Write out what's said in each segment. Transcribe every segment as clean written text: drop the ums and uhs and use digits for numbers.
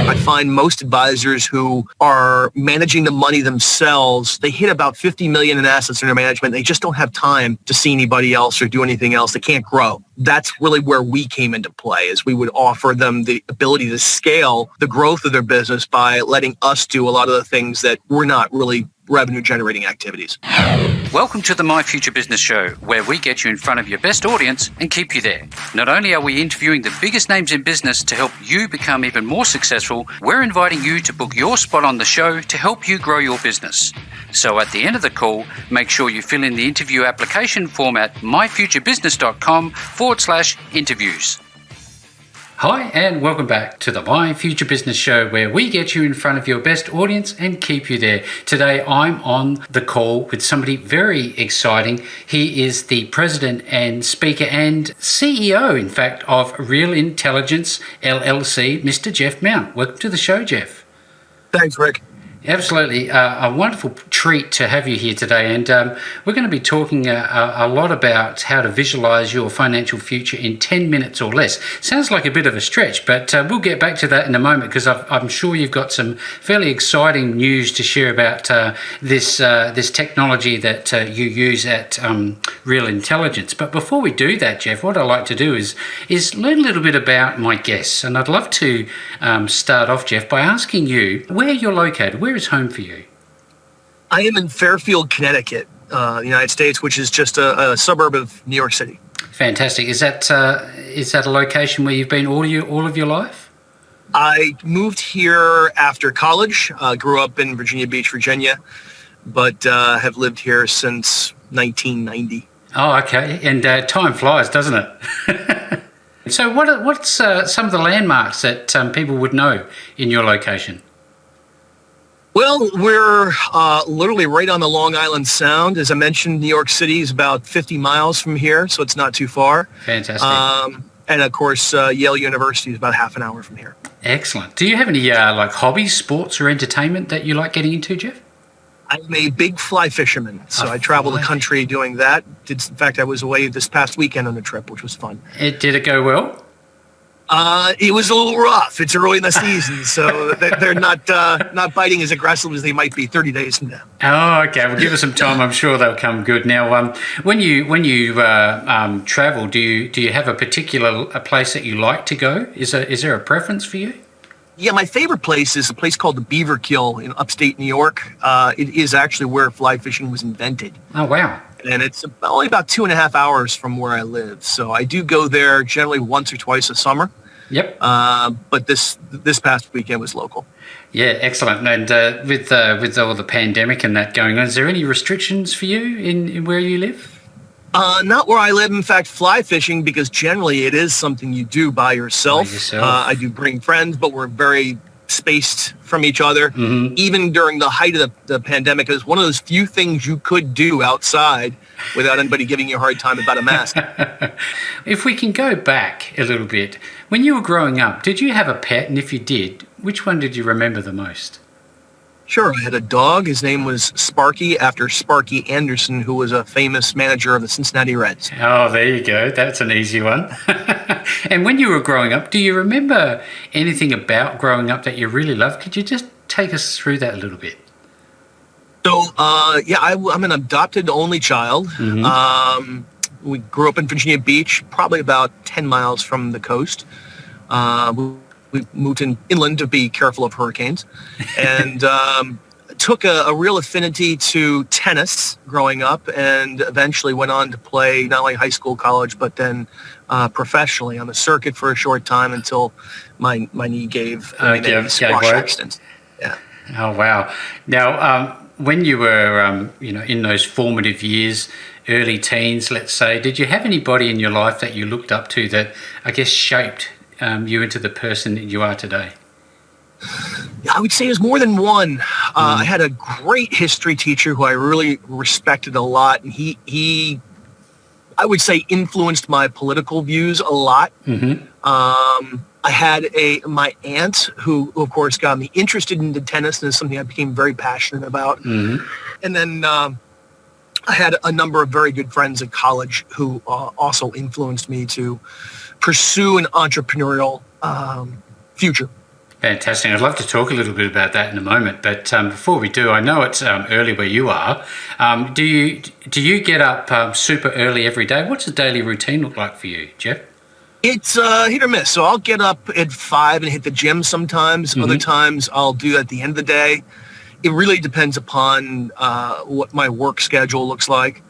I find most advisors who are managing the money themselves, they hit about 50 million in assets under management. They just don't have time to see anybody else or do anything else. They can't grow. That's really where we came into play, is we would offer them the ability to scale the growth of their business by letting us do a lot of the things that we're not really revenue generating activities. Welcome to the My Future Business Show, where we get you in front of your best audience and keep you there. Not only are we interviewing the biggest names in business to help you become even more successful, we're inviting you to book your spot on the show to help you grow your business. So at the end of the call, make sure you fill in the interview application form at myfuturebusiness.com/interviews. Hi, and welcome back to the My Future Business Show, where we get you in front of your best audience and keep you there. Today, I'm on the call with somebody very exciting. He is the president and speaker and CEO, in fact, of Real Intelligence LLC, Mr. Jeff Mount. Welcome to the show, Jeff. Thanks, Rick. Absolutely. A wonderful treat to have you here today. And we're going to be talking a lot about how to visualize your financial future in 10 minutes or less. Sounds like a bit of a stretch, but we'll get back to that in a moment, because I'm sure you've got some fairly exciting news to share about this technology that you use at Real Intelligence. But before we do that, Jeff, what I like to do is learn a little bit about my guests. And I'd love to start off, Jeff, by asking you where you're located. Where is home for you? I am in Fairfield, Connecticut, the United States, which is just a suburb of New York City. Fantastic. Is that a location where you've been all of your life? I moved here after college, grew up in Virginia Beach, Virginia, but have lived here since 1990. Oh, okay. And time flies, doesn't it? So what's some of the landmarks that people would know in your location? Well, we're literally right on the Long Island Sound. As I mentioned, New York City is about 50 miles from here, so it's not too far. Fantastic. And of course, Yale University is about half an hour from here. Excellent. Do you have any hobbies, sports, or entertainment that you like getting into, Jeff? I'm a big fly fisherman, so I travel the country doing that. In fact, I was away this past weekend on a trip, which was fun. Did it go well? It was a little rough. It's early in the season, so they're not biting as aggressive as they might be 30 days from now. Oh, okay. Well, give us some time. I'm sure they'll come good. Now, when you travel, do you have a particular place that you like to go? Is there a preference for you? Yeah, my favorite place is a place called the Beaver Kill in upstate New York. It is actually where fly fishing was invented. Oh, wow. And it's only about 2.5 hours from where I live. So I do go there generally once or twice a summer. Yep. But this past weekend was local. Yeah, excellent. And with all the pandemic and that going on, is there any restrictions for you in where you live? Not where I live. In fact, fly fishing, because generally it is something you do by yourself. I do bring friends, but we're very spaced from each other. Mm-hmm. Even during the height of the pandemic, it was one of those few things you could do outside without anybody giving you a hard time about a mask. If we can go back a little bit, when you were growing up, did you have a pet? And if you did, which one did you remember the most? Sure. I had a dog. His name was Sparky, after Sparky Anderson, who was a famous manager of the Cincinnati Reds. Oh, there you go. That's an easy one. And when you were growing up, do you remember anything about growing up that you really loved? Could you just take us through that a little bit? So, I'm an adopted only child. Mm-hmm. We grew up in Virginia Beach, probably about 10 miles from the coast. We moved inland to be careful of hurricanes, and took a real affinity to tennis growing up, and eventually went on to play not only high school, college, but then professionally on the circuit for a short time until my knee gave squash accident. Yeah. Oh, wow. Now, when you were in those formative years, early teens, let's say, did you have anybody in your life that you looked up to that I guess shaped you into the person that you are today? Yeah, I would say there's more than one. I had a great history teacher who I really respected a lot, and he I would say influenced my political views a lot. Mm-hmm. I had my aunt who, of course, got me interested into tennis, and is something I became very passionate about. Mm-hmm. And then I had a number of very good friends at college who also influenced me to pursue an entrepreneurial future. Fantastic. I'd love to talk a little bit about that in a moment, but before we do, I know it's early where you are. Do you get up super early every day? What's a daily routine look like for you, Jeff? It's hit or miss. So I'll get up at 5 and hit the gym sometimes. Other times I'll do it at the end of the day. It really depends upon what my work schedule looks like.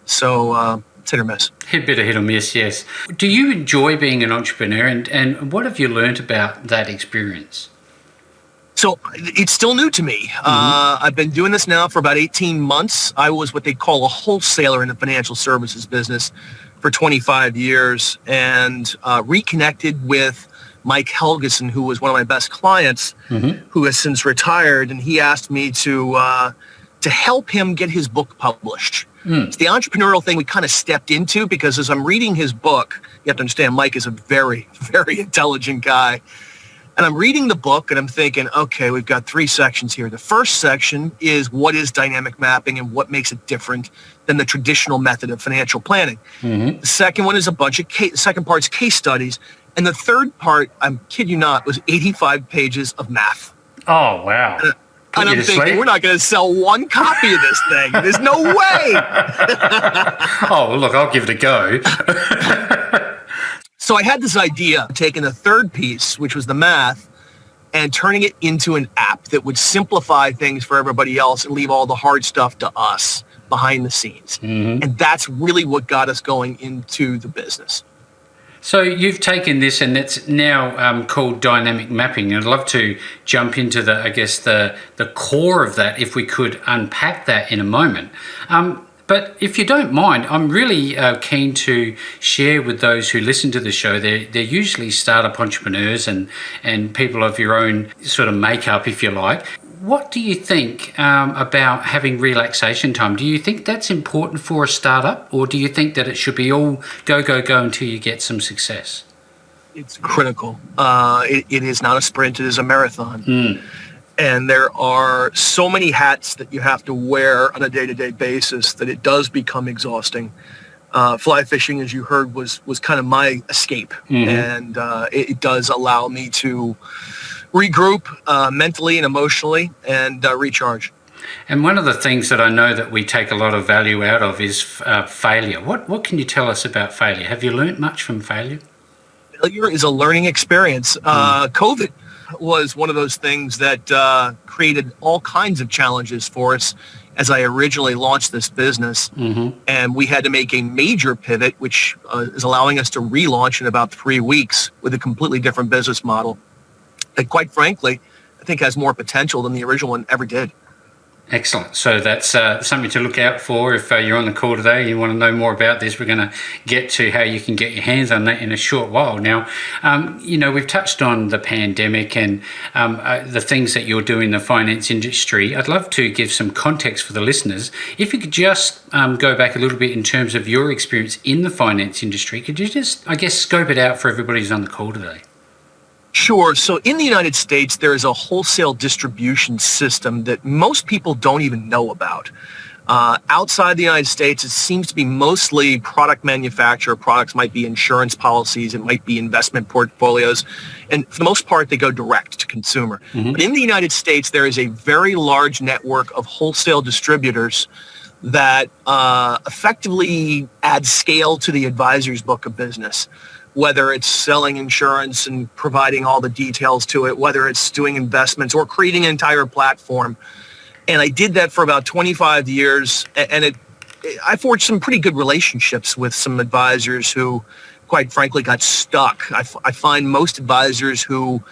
So it's hit or miss. A bit of hit or miss, yes. Do you enjoy being an entrepreneur, and what have you learned about that experience? So it's still new to me. I've been doing this now for about 18 months. I was what they call a wholesaler in the financial services business for 25 years, and reconnected with Mike Helgeson, who was one of my best clients, who has since retired, and he asked me to help him get his book published. It's the entrepreneurial thing we kind of stepped into, because as I'm reading his book, you have to understand Mike is a very, very intelligent guy. And I'm reading the book and I'm thinking, okay, we've got 3 sections here. The first section is what is dynamic mapping and what makes it different than the traditional method of financial planning. The second one is a bunch of second part's case studies. And the third part, I'm kid you not, was 85 pages of math. Oh, wow. And I'm thinking, we're not going to sell one copy of this thing. There's no way. Oh, well, look, I'll give it a go. So I had this idea of taking the third piece, which was the math, and turning it into an app that would simplify things for everybody else and leave all the hard stuff to us behind the scenes. And that's really what got us going into the business. So you've taken this and it's now called dynamic mapping. I'd love to jump into the core of that, if we could unpack that in a moment. But if you don't mind, I'm really keen to share with those who listen to the show. They're usually startup entrepreneurs and people of your own sort of makeup, if you like. What do you think about having relaxation time? Do you think that's important for a startup, or do you think that it should be all go, go, go until you get some success? It's critical. It is not a sprint, it is a marathon. And there are so many hats that you have to wear on a day-to-day basis that it does become exhausting. Fly fishing, as you heard, was kind of my escape. And it does allow me to regroup mentally and emotionally and recharge. And one of the things that I know that we take a lot of value out of is failure. What can you tell us about failure? Have you learnt much from failure? Failure is a learning experience. COVID was one of those things that created all kinds of challenges for us as I originally launched this business. And we had to make a major pivot, which is allowing us to relaunch in about 3 weeks with a completely different business model that, quite frankly, I think has more potential than the original one ever did. Excellent. So that's something to look out for. If you're on the call today and you want to know more about this, we're going to get to how you can get your hands on that in a short while. Now, we've touched on the pandemic and the things that you're doing in the finance industry. I'd love to give some context for the listeners. If you could just go back a little bit in terms of your experience in the finance industry, could you just, scope it out for everybody who's on the call today? Sure. So in the United States, there is a wholesale distribution system that most people don't even know about. Outside the United States, it seems to be mostly product manufacturer. Products might be insurance policies. It might be investment portfolios. And for the most part, they go direct to consumer. But in the United States, there is a very large network of wholesale distributors that effectively add scale to the advisor's book of business. Whether it's selling insurance and providing all the details to it, whether it's doing investments or creating an entire platform. And I did that for about 25 years. And I forged some pretty good relationships with some advisors who, quite frankly, got stuck. I find most advisors who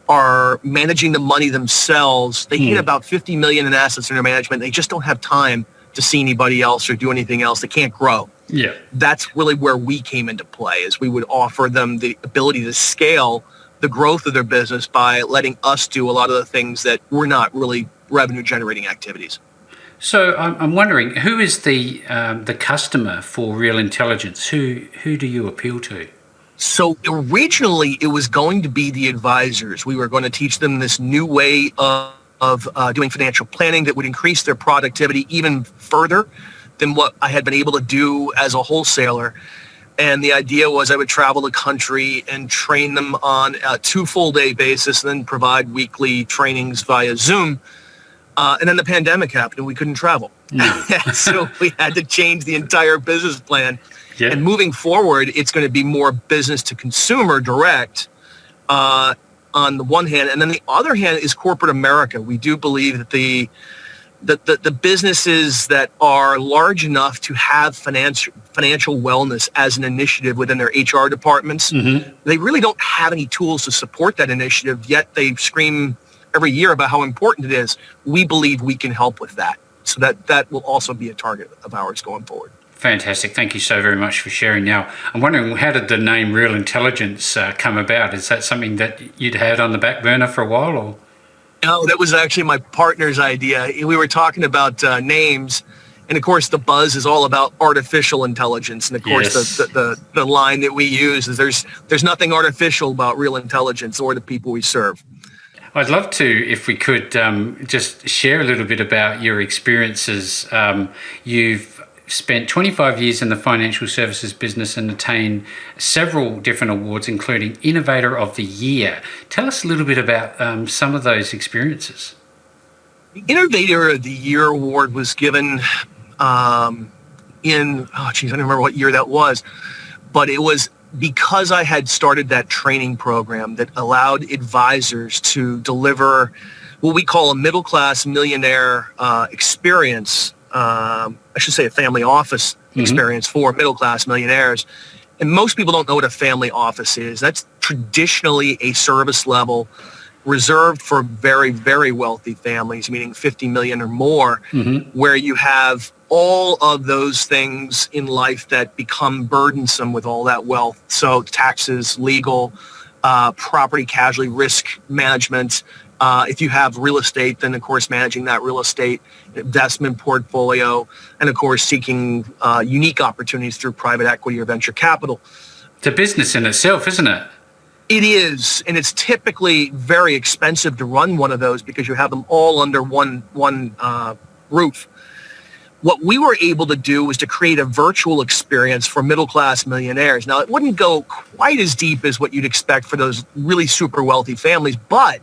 are managing the money themselves, they hit about 50 million in assets under management. They just don't have time to see anybody else or do anything else. They can't grow. Yeah. That's really where we came into play, is we would offer them the ability to scale the growth of their business by letting us do a lot of the things that were not really revenue generating activities. So I'm wondering, who is the customer for Real Intelligence? Who do you appeal to? So originally it was going to be the advisors. We were going to teach them this new way of doing financial planning that would increase their productivity even further than what I had been able to do as a wholesaler. And the idea was I would travel the country and train them on a 2 full-day basis, and then provide weekly trainings via Zoom. And then the pandemic happened and we couldn't travel. So we had to change the entire business plan. Yeah. And moving forward, it's going to be more business to consumer direct on the one hand. And then the other hand is corporate America. We do believe that the businesses that are large enough to have financial wellness as an initiative within their HR departments, they really don't have any tools to support that initiative, yet they scream every year about how important it is. We believe we can help with that. So that will also be a target of ours going forward. Fantastic. Thank you so very much for sharing. Now, I'm wondering, how did the name Real Intelligence come about? Is that something that you'd had on the back burner for a while, or? No, that was actually my partner's idea. We were talking about names, and of course, the buzz is all about artificial intelligence. And of course, Yes. the line that we use is there's nothing artificial about real intelligence or the people we serve. I'd love to, if we could, just share a little bit about your experiences. You've spent 25 years in the financial services business and attained several different awards, including Innovator of the Year. Tell us a little bit about some of those experiences. The Innovator of the Year award was given I don't remember what year that was, but it was because I had started that training program that allowed advisors to deliver what we call a middle-class millionaire experience. I should say a family office experience for middle-class millionaires. And most people don't know what a family office is. That's traditionally a service level reserved for very, very wealthy families, meaning 50 million or more, where you have all of those things in life that become burdensome with all that wealth. So taxes, legal, property, casualty, risk management. If you have real estate, then of course managing that real estate investment portfolio, and of course seeking unique opportunities through private equity or venture capital. It's a business in itself, isn't it? It is, and it's typically very expensive to run one of those because you have them all under one roof. What we were able to do was to create a virtual experience for middle-class millionaires. Now, it wouldn't go quite as deep as what you'd expect for those really super wealthy families, but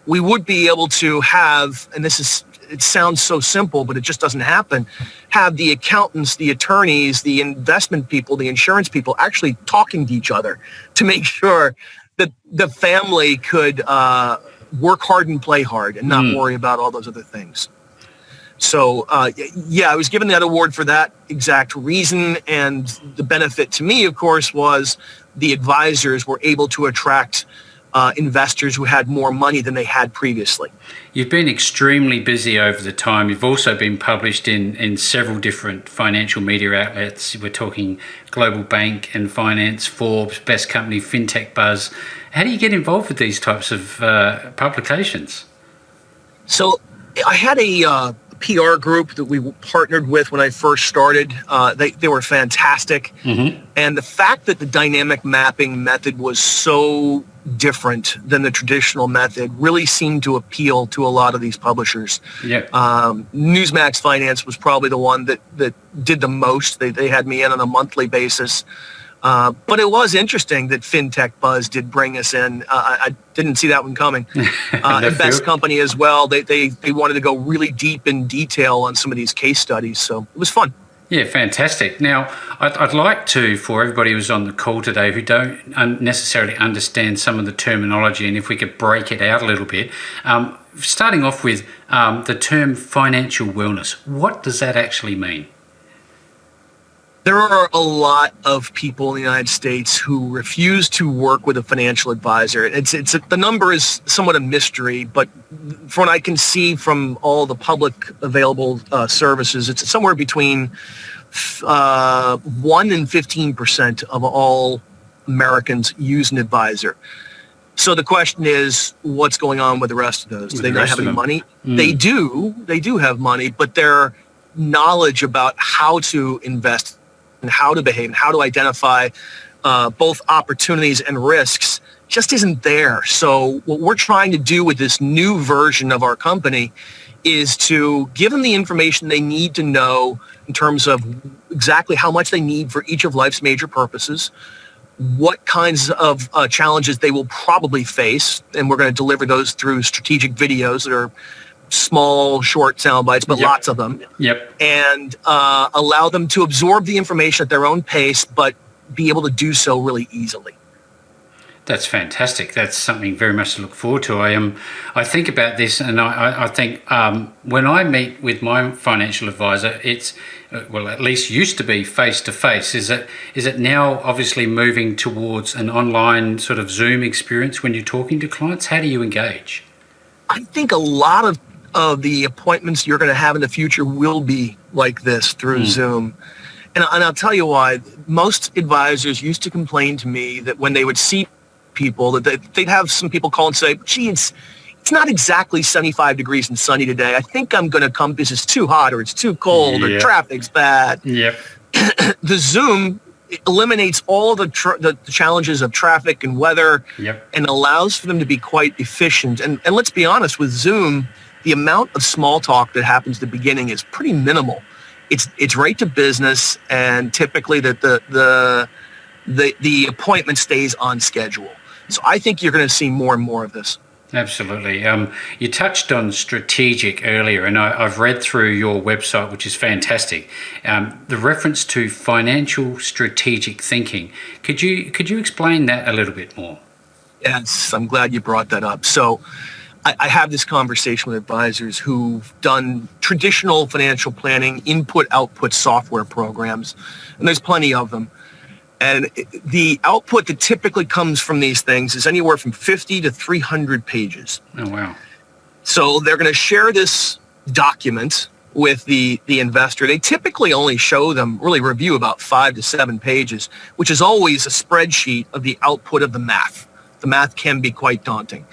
we would be able to have, and it sounds so simple, but it just doesn't happen, have the accountants, the attorneys, the investment people, the insurance people actually talking to each other to make sure that the family could work hard and play hard and not worry about all those other things. So, I was given that award for that exact reason. And the benefit to me, of course, was the advisors were able to attract investors who had more money than they had previously. You've been extremely busy over the time. You've also been published in several different financial media outlets. We're talking Global Bank and Finance, Forbes, Best Company, FinTec Buzz. How do you get involved with these types of publications? So I had a PR group that we partnered with when I first started. They were fantastic. And the fact that the dynamic mapping method was so different than the traditional method really seemed to appeal to a lot of these publishers. Newsmax Finance was probably the one that did the most. They had me in on a monthly basis. But it was interesting that FinTec Buzz did bring us in. I didn't see that one coming. And Best Company as well. They wanted to go really deep in detail on some of these case studies. So it was fun. Yeah, fantastic. Now, I'd like to, for everybody who's on the call today who don't necessarily understand some of the terminology, and if we could break it out a little bit, starting off with the term financial wellness. What does that actually mean? There are a lot of people in the United States who refuse to work with a financial advisor. The number is somewhat a mystery, but from what I can see from all the public available services, it's somewhere between 1 and 15% of all Americans use an advisor. So the question is, what's going on with the rest of those? Do they not have any money? They do have money, but their knowledge about how to invest and how to behave and how to identify both opportunities and risks just isn't there. So what we're trying to do with this new version of our company is to give them the information they need to know in terms of exactly how much they need for each of life's major purposes, what kinds of challenges they will probably face, and we're going to deliver those through strategic videos that are small, short sound bites, but lots of them. And allow them to absorb the information at their own pace, but be able to do so really easily. That's fantastic. That's something very much to look forward to. I think about this, and I think when I meet with my financial advisor, it's well, at least used to be face to face. Is it now obviously moving towards an online sort of Zoom experience when you're talking to clients? How do you engage? I think a lot of the appointments you're going to have in the future will be like this through Zoom. And I'll tell you why. Most advisors used to complain to me that when they would see people, that they'd have some people call and say, gee, it's not exactly 75 degrees and sunny today. I think I'm going to come because it's too hot or it's too cold or traffic's bad. The Zoom eliminates all the challenges of traffic and weather and allows for them to be quite efficient. And let's be honest, with Zoom, the amount of small talk that happens at the beginning is pretty minimal. It's right to business, and typically the appointment stays on schedule. So I think you're going to see more and more of this. Absolutely. You touched on strategic earlier, and I've read through your website, which is fantastic. The reference to financial strategic thinking. Could you explain that a little bit more? Yes, I'm glad you brought that up. So I have this conversation with advisors who've done traditional financial planning, input-output software programs, and there's plenty of them. And the output that typically comes from these things is anywhere from 50 to 300 pages. Oh, wow. So they're going to share this document with the investor. They typically only show them, really review about 5 to 7 pages, which is always a spreadsheet of the output of the math. The math can be quite daunting.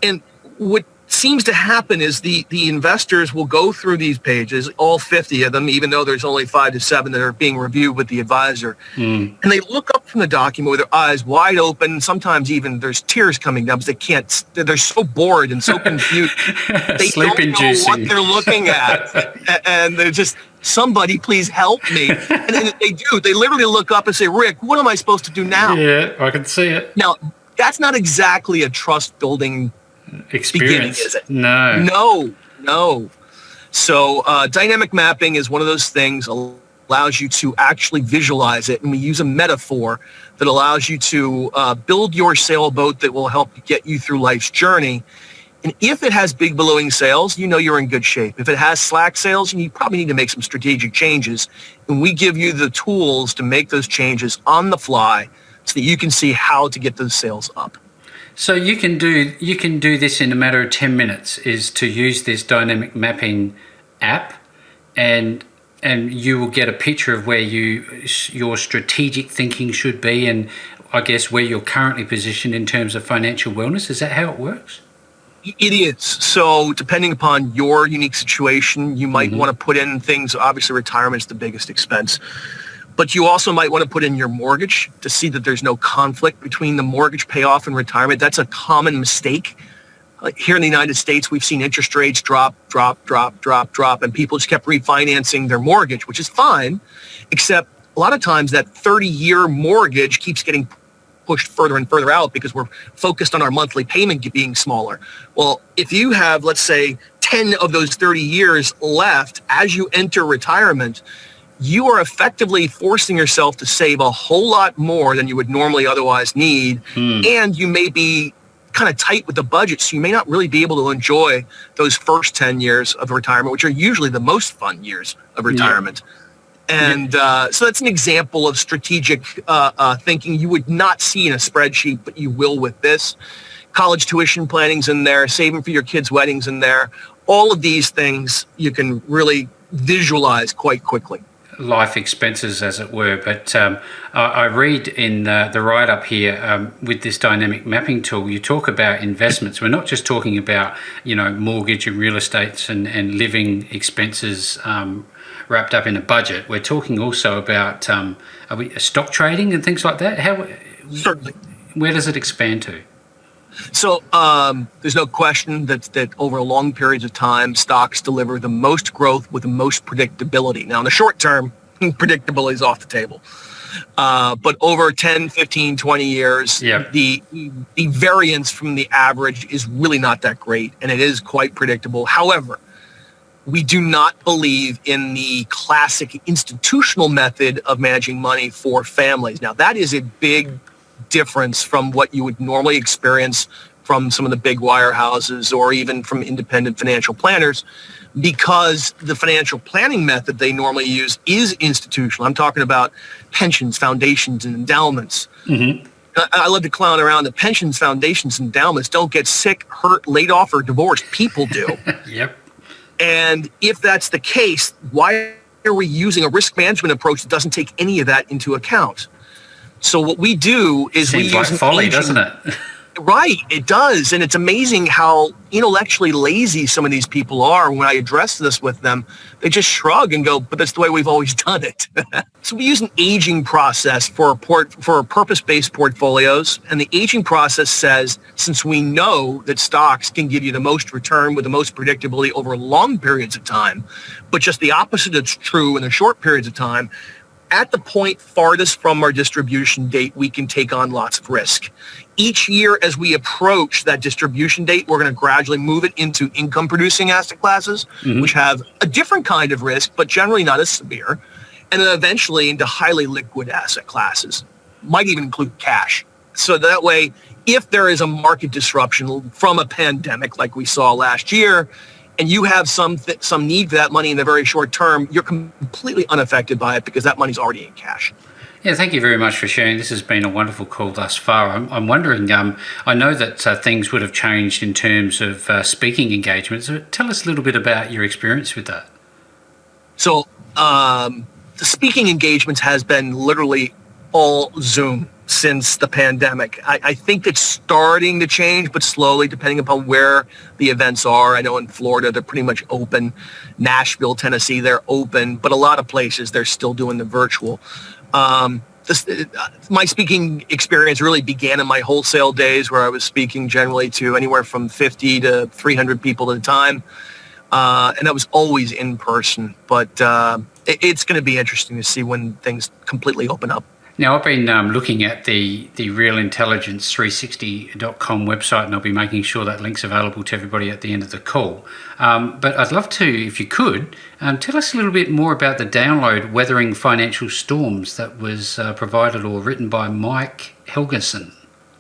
And what seems to happen is the investors will go through these pages, all 50 of them, even though there's only 5 to 7 that are being reviewed with the advisor. And they look up from the document with their eyes wide open. Sometimes even there's tears coming down because they're so bored and so confused. They don't know what they're looking at. And they're just, somebody please help me. And then they do. They literally look up and say, Rick, what am I supposed to do now? Yeah, I can see it. Now, that's not exactly a trust building experience, is it? No. So dynamic mapping is one of those things, allows you to actually visualize it, and we use a metaphor that allows you to build your sailboat that will help get you through life's journey. And if it has big ballooning sails, you know you're in good shape. If it has slack sails, you probably need to make some strategic changes, and we give you the tools to make those changes on the fly so that you can see how to get those sails up. So you can do this in a matter of 10 minutes, is to use this dynamic mapping app, and you will get a picture of where your strategic thinking should be, and I guess where you're currently positioned in terms of financial wellness. Is that how it works? It is. So depending upon your unique situation, you might want to put in things. Obviously, retirement's the biggest expense. But you also might want to put in your mortgage to see that there's no conflict between the mortgage payoff and retirement. That's a common mistake. Here in the United States, we've seen interest rates drop, and people just kept refinancing their mortgage, which is fine, except a lot of times that 30-year mortgage keeps getting pushed further and further out because we're focused on our monthly payment being smaller. Well, if you have, let's say, 10 of those 30 years left as you enter retirement, you are effectively forcing yourself to save a whole lot more than you would normally otherwise need. And you may be kind of tight with the budget, so you may not really be able to enjoy those first 10 years of retirement, which are usually the most fun years of retirement. And so that's an example of strategic thinking you would not see in a spreadsheet, but you will with this. College tuition planning's in there, saving for your kids' weddings in there. All of these things you can really visualize quite quickly. Life expenses, as it were. But I read in the write-up here with this dynamic mapping tool, you talk about investments. We're not just talking about, mortgage and real estate and living expenses wrapped up in a budget. We're talking also about stock trading and things like that. Certainly. Where does it expand to? So there's no question that over long periods of time, stocks deliver the most growth with the most predictability. Now, in the short term, predictability is off the table. But over 10, 15, 20 years, the variance from the average is really not that great, and it is quite predictable. However, we do not believe in the classic institutional method of managing money for families. Now, that is a big difference from what you would normally experience from some of the big wirehouses or even from independent financial planners, because the financial planning method they normally use is institutional. I'm talking about pensions, foundations, and endowments. Mm-hmm. I love to clown around that pensions, foundations, and endowments don't get sick, hurt, laid off, or divorced. People do. Yep. And if that's the case, why are we using a risk management approach that doesn't take any of that into account? So what we do is Seems like folly, doesn't it? Right, it does. And it's amazing how intellectually lazy some of these people are. When I address this with them, they just shrug and go, but that's the way we've always done it. So we use an aging process for purpose-based portfolios. And the aging process says, since we know that stocks can give you the most return with the most predictability over long periods of time, but just the opposite is true in the short periods of time, at the point farthest from our distribution date, we can take on lots of risk. Each year as we approach that distribution date, we're going to gradually move it into income-producing asset classes, which have a different kind of risk, but generally not as severe, and then eventually into highly liquid asset classes, might even include cash. So that way, if there is a market disruption from a pandemic like we saw last year, and you have some need for that money in the very short term, you're completely unaffected by it because that money's already in cash. Yeah, thank you very much for sharing. This has been a wonderful call thus far. I'm wondering, I know that things would have changed in terms of speaking engagements. So tell us a little bit about your experience with that. So the speaking engagements has been literally all Zoom since the pandemic. I think it's starting to change, but slowly, depending upon where the events are. I know in Florida, they're pretty much open. Nashville, Tennessee, they're open. But a lot of places, they're still doing the virtual. My speaking experience really began in my wholesale days, where I was speaking generally to anywhere from 50 to 300 people at a time. And that was always in person. But it's going to be interesting to see when things completely open up. Now, I've been looking at the realintelligence360.com website, and I'll be making sure that link's available to everybody at the end of the call. But I'd love to, if you could, tell us a little bit more about the download, Weathering Financial Storms, that was provided or written by Mike Helgeson.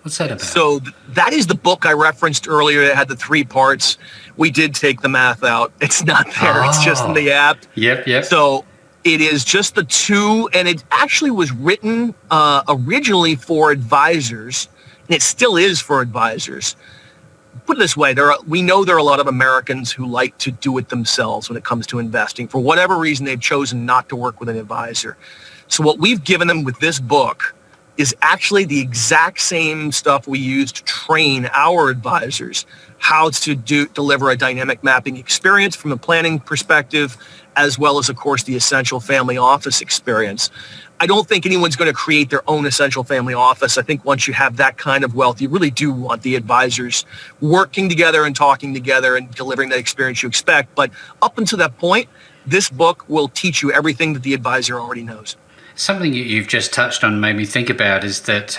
What's that about? So that is the book I referenced earlier that had the 3 parts. We did take the math out. It's not there. It's just in the app. Yep. So it is just the 2, and it actually was written originally for advisors, and it still is for advisors. Put it this way, we know there are a lot of Americans who like to do it themselves when it comes to investing. For whatever reason, they've chosen not to work with an advisor. So what we've given them with this book is actually the exact same stuff we use to train our advisors how to deliver a dynamic mapping experience from a planning perspective, as well as, of course, the essential family office experience. I don't think anyone's going to create their own essential family office. I think once you have that kind of wealth, you really do want the advisors working together and talking together and delivering that experience you expect. But up until that point, this book will teach you everything that the advisor already knows. Something you've just touched on made me think about is that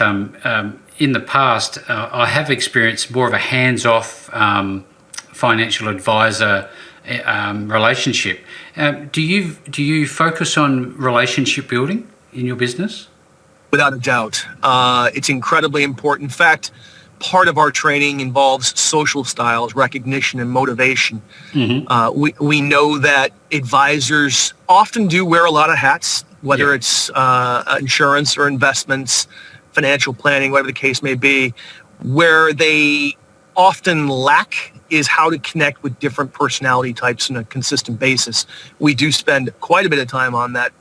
in the past, I have experienced more of a hands-off financial advisor relationship. Do you focus on relationship building in your business? Without a doubt. It's incredibly important. In fact, part of our training involves social styles, recognition, and motivation. Mm-hmm. We know that advisors often do wear a lot of hats, whether it's insurance or investments, financial planning, whatever the case may be. Where they often lack is how to connect with different personality types on a consistent basis. We do spend quite a bit of time on that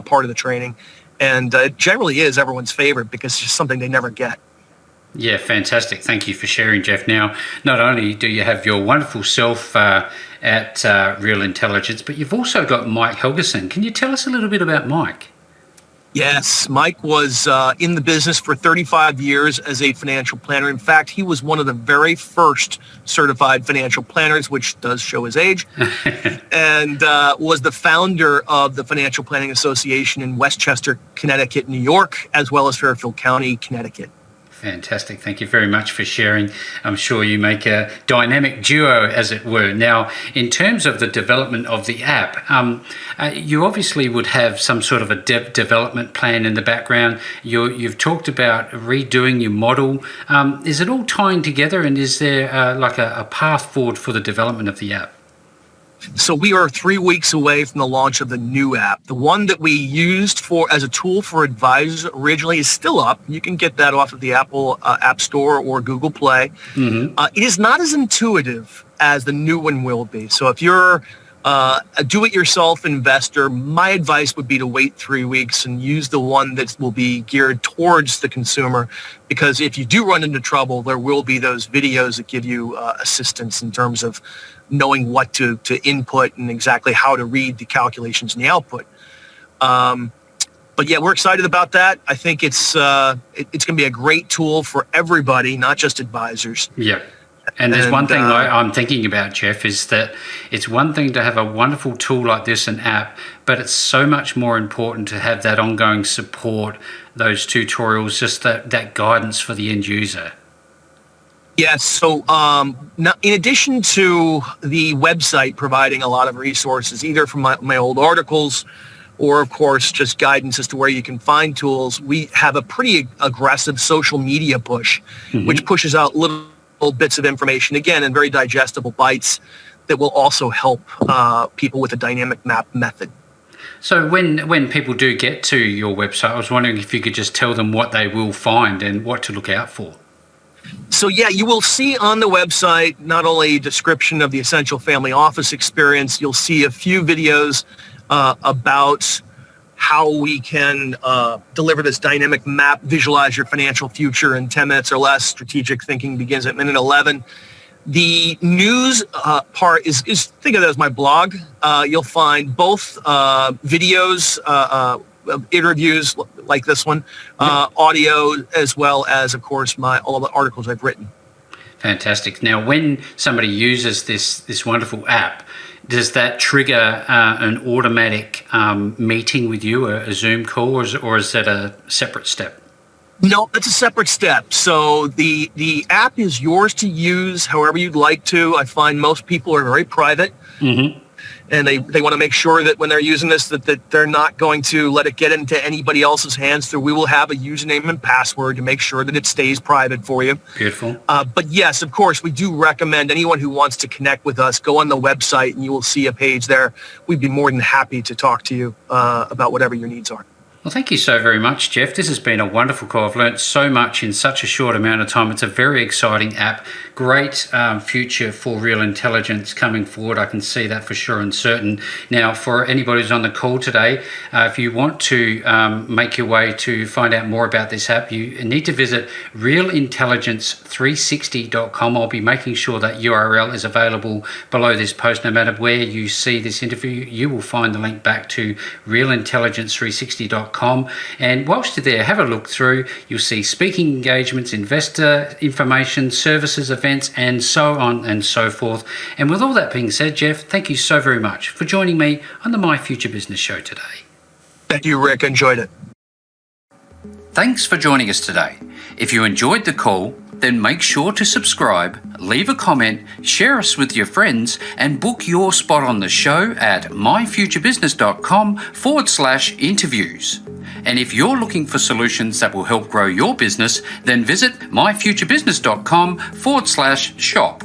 part of the training, and it generally is everyone's favorite because it's just something they never get. Yeah, fantastic. Thank you for sharing, Jeff. Now, not only do you have your wonderful self at Real Intelligence, but you've also got Mike Helgeson. Can you tell us a little bit about Mike? Yes, Mike was in the business for 35 years as a financial planner. In fact, he was one of the very first certified financial planners, which does show his age, and was the founder of the Financial Planning Association in Westchester, Connecticut, New York, as well as Fairfield County, Connecticut. Fantastic. Thank you very much for sharing. I'm sure you make a dynamic duo, as it were. Now, in terms of the development of the app, you obviously would have some sort of a development plan in the background. You've talked about redoing your model. Is it all tying together, and is there like a path forward for the development of the app? So we are 3 weeks away from the launch of the new app. The one that we used as a tool for advisors originally is still up. You can get that off of the Apple App Store or Google Play. Mm-hmm. It is not as intuitive as the new one will be. So if you're a do-it-yourself investor, my advice would be to wait 3 weeks and use the one that will be geared towards the consumer, because if you do run into trouble, there will be those videos that give you assistance in terms of knowing what to input and exactly how to read the calculations and the output. But yeah, we're excited about that. I think it's going to be a great tool for everybody, not just advisors. Yeah. And there's one thing I'm thinking about, Jeff, is that it's one thing to have a wonderful tool like this, an app, but it's so much more important to have that ongoing support, those tutorials, just that guidance for the end user. Yes. So now, in addition to the website providing a lot of resources, either from my old articles or, of course, just guidance as to where you can find tools, we have a pretty aggressive social media push, mm-hmm. which pushes out little bits of information, again, in very digestible bites that will also help people with a dynamic map method. So when people do get to your website, I was wondering if you could just tell them what they will find and what to look out for. So yeah, you will see on the website not only a description of the Essential Family Office experience, you'll see a few videos about how we can deliver this dynamic map, visualize your financial future in 10 minutes or less. Strategic thinking begins at minute 11. The news part is think of it as my blog. You'll find both videos, interviews like this one, audio, as well as, of course, all the articles I've written. Fantastic. Now, when somebody uses this wonderful app, does that trigger an automatic meeting with you, a Zoom call, or is that a separate step? No, it's a separate step. So the app is yours to use however you'd like to. I find most people are very private. Mm-hmm. And they want to make sure that when they're using this, that they're not going to let it get into anybody else's hands. So we will have a username and password to make sure that it stays private for you. Beautiful. But yes, of course, we do recommend anyone who wants to connect with us, go on the website and you will see a page there. We'd be more than happy to talk to you about whatever your needs are. Well, thank you so very much, Jeff. This has been a wonderful call. I've learned so much in such a short amount of time. It's a very exciting app. Great future for Real Intelligence coming forward. I can see that for sure and certain. Now, for anybody who's on the call today, if you want to make your way to find out more about this app, you need to visit realintelligence360.com. I'll be making sure that URL is available below this post. No matter where you see this interview, you will find the link back to realintelligence360.com. And whilst you're there, have a look through. You'll see speaking engagements, investor information, services, events, and so on and so forth. And with all that being said, Jeff, thank you so very much for joining me on the My Future Business show today. Thank you, Rick. Enjoyed it. Thanks for joining us today. If you enjoyed the call, then make sure to subscribe, leave a comment, share us with your friends, and book your spot on the show at myfuturebusiness.com/interviews. And if you're looking for solutions that will help grow your business, then visit myfuturebusiness.com/shop.